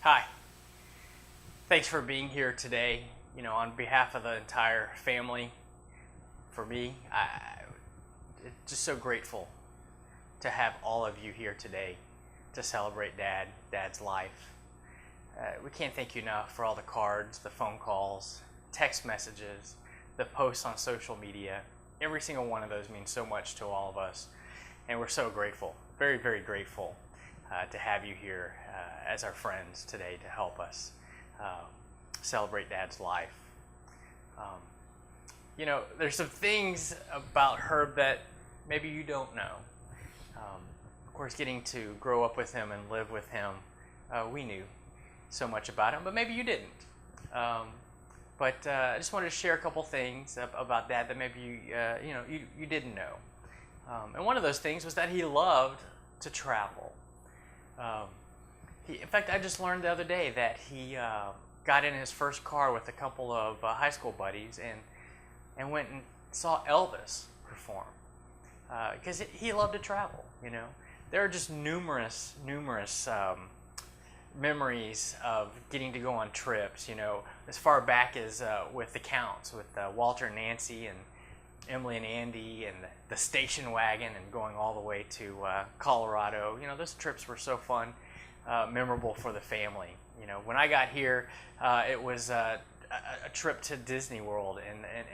Hi. Thanks for being here today. On behalf of the entire family, for me, I'm just so grateful to have all of you here today to celebrate Dad's life. We can't thank you enough for all the cards, the phone calls, text messages, the posts on social media. Every single one of those means so much to all of us, and we're so grateful, very, very grateful to have you here as our friends today to help us celebrate Dad's life. There's some things about Herb that maybe you don't know. Of course, getting to grow up with him and live with him, we knew so much about him, but maybe you didn't. But I just wanted to share a couple things about Dad that maybe you didn't know. And one of those things was that he loved to travel. In fact, I just learned the other day that he got in his first car with a couple of high school buddies and went and saw Elvis perform because he loved to travel. There are just numerous memories of getting to go on trips. As far back as with the Counts, with Walter and Nancy and Emily and Andy and the station wagon, and going all the way to Colorado. Those trips were so fun, memorable for the family. When I got here, it was a trip to Disney World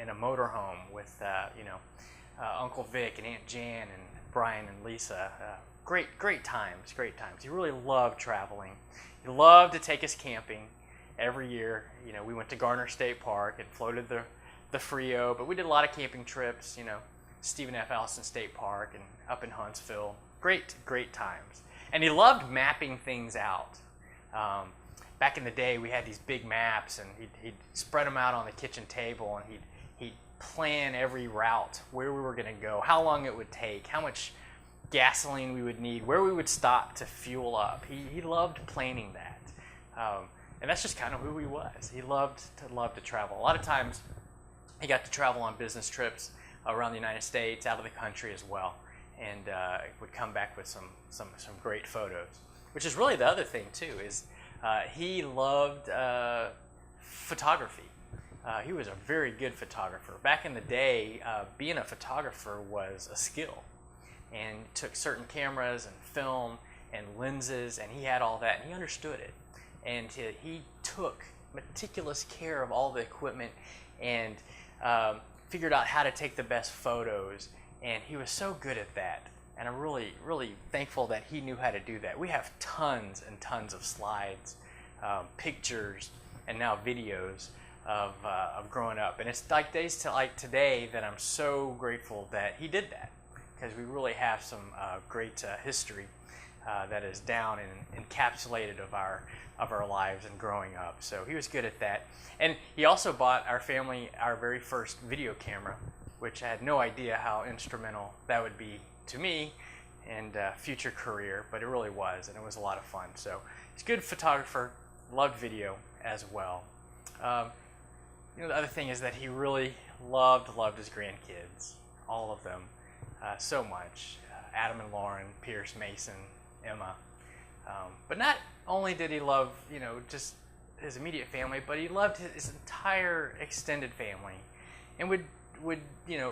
in a motorhome with Uncle Vic and Aunt Jan and Brian and Lisa. Great times. He really loved traveling. He loved to take us camping every year. We went to Garner State Park and floated the Frio, but we did a lot of camping trips. Stephen F. Alston State Park and up in Huntsville. Great times. And he loved mapping things out. Back in the day, we had these big maps, and he'd spread them out on the kitchen table, and he'd plan every route, where we were going to go, how long it would take, how much gasoline we would need, where we would stop to fuel up. He loved planning that. And that's just kind of who he was. He loved to travel. A lot of times, he got to travel on business trips around the United States, out of the country as well, and would come back with some great photos. Which is really the other thing too, is he loved photography. He was a very good photographer. Back in the day, being a photographer was a skill, and took certain cameras and film and lenses, and he had all that, and he understood it. And he took meticulous care of all the equipment and figured out how to take the best photos, and he was so good at that. And I'm really, really thankful that he knew how to do that. We have tons and tons of slides, pictures, and now videos of growing up. And it's like days to like today that I'm so grateful that he did that, because we really have some great history that is down and encapsulated of our lives and growing up. So he was good at that. And he also bought our family our very first video camera, which I had no idea how instrumental that would be to me and future career, but it really was, and it was a lot of fun. So he's a good photographer, loved video as well. The other thing is that he really loved his grandkids, all of them, so much. Adam and Lauren, Pierce, Mason, Emma. But not only did he love, just his immediate family, but he loved his entire extended family, and would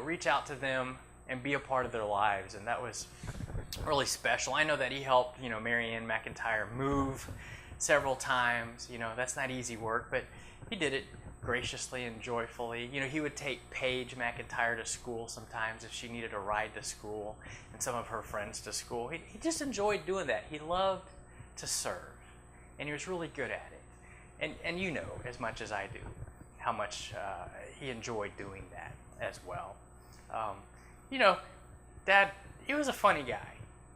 reach out to them and be a part of their lives, and that was really special. I know that he helped, Mary Ann McIntyre move several times. That's not easy work, but he did it graciously and joyfully. He would take Paige McIntyre to school sometimes if she needed a ride to school, and some of her friends to school. He just enjoyed doing that. He loved to serve, and he was really good at it. And you know as much as I do how much he enjoyed doing that as well. Dad, he was a funny guy.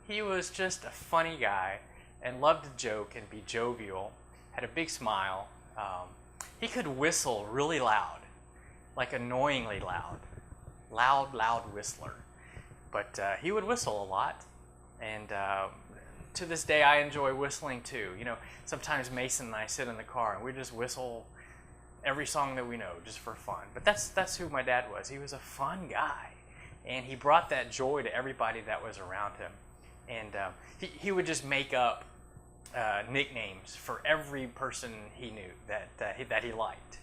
He was just a funny guy and loved to joke and be jovial, had a big smile. He could whistle really loud, like annoyingly loud. Loud whistler. But he would whistle a lot, and to this day I enjoy whistling too. Sometimes Mason and I sit in the car and we just whistle every song that we know just for fun. But that's who my dad was. He was a fun guy, and he brought that joy to everybody that was around him. And he would just make up nicknames for every person he knew that he liked.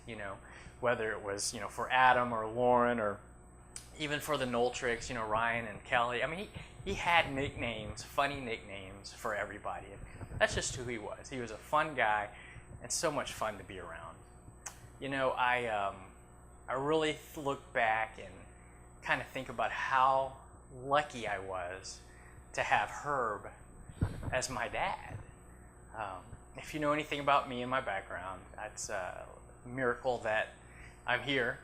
Whether it was for Adam or Lauren or even for the Noltricks, Ryan and Kelly. I mean, he had nicknames, funny nicknames for everybody. And that's just who he was. He was a fun guy and so much fun to be around. I really look back and kind of think about how lucky I was to have Herb as my dad. If you know anything about me and my background, it's a miracle that I'm here.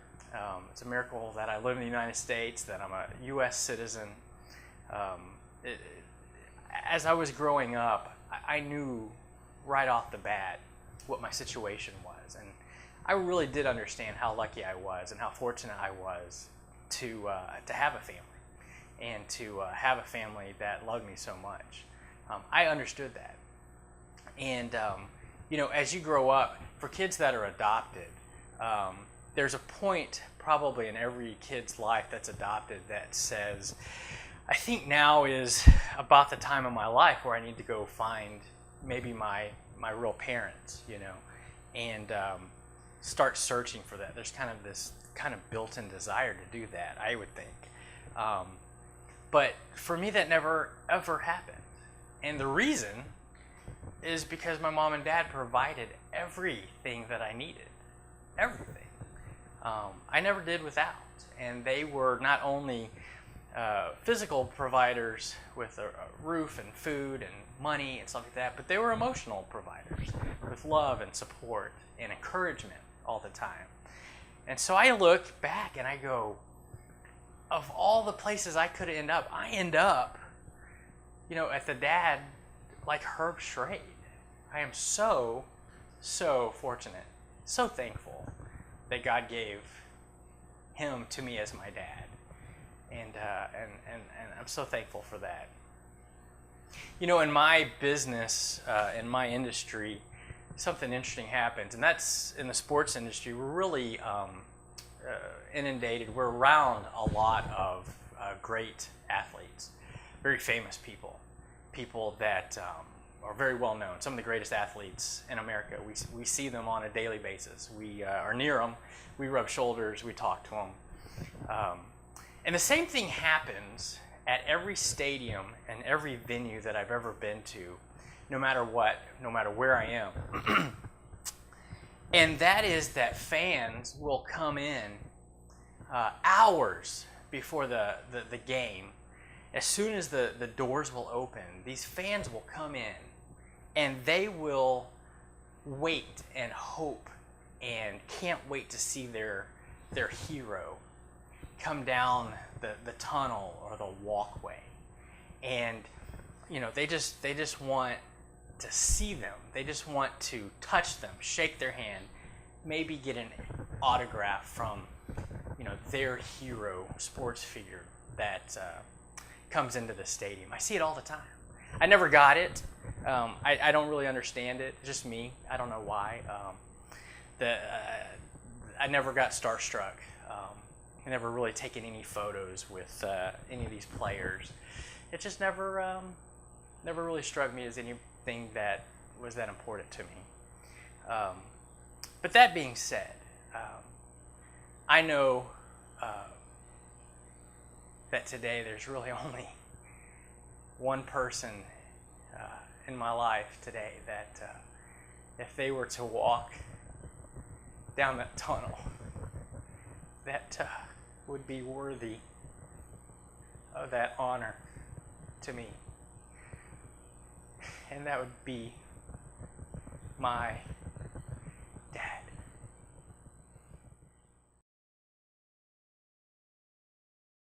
It's a miracle that I live in the United States, that I'm a U.S. citizen. As I was growing up, I knew right off the bat what my situation was. And I really did understand how lucky I was and how fortunate I was to have a family and to have a family that loved me so much. I understood that. And, as you grow up, for kids that are adopted, there's a point probably in every kid's life that's adopted that says, I think now is about the time of my life where I need to go find maybe my real parents, and start searching for that. There's kind of this kind of built-in desire to do that, I would think. But for me, that never, ever happened. And the reason is because my mom and dad provided everything that I needed. Everything. I never did without. And they were not only physical providers with a roof and food and money and stuff like that, but they were emotional providers with love and support and encouragement all the time. And so I look back and I go, of all the places I could end up, I end up, at the dad like Herb Schrade. I am so, so fortunate, so thankful that God gave him to me as my dad. And I'm so thankful for that. In my business, in my industry, something interesting happens, and that's in the sports industry. We're really inundated. We're around a lot of great athletes, very famous people that are very well known. Some of the greatest athletes in America. We see them on a daily basis. We are near them. We rub shoulders. We talk to them. And the same thing happens at every stadium and every venue that I've ever been to, no matter where I am. And that is that fans will come in hours before the game. As soon as the doors will open, these fans will come in and they will wait and hope and can't wait to see their hero come down the tunnel or the walkway. And they just want to see them. They just want to touch them, shake their hand, maybe get an autograph from their hero sports figure that comes into the stadium. I see it all the time. I never got it. I don't really understand it. Just me. I don't know why. I never got starstruck. I never really taken any photos with any of these players. It just never really struck me as anything that was that important to me. But that being said, I know that today there's really only one person in my life today that if they were to walk down that tunnel, that would be worthy of that honor to me. And that would be my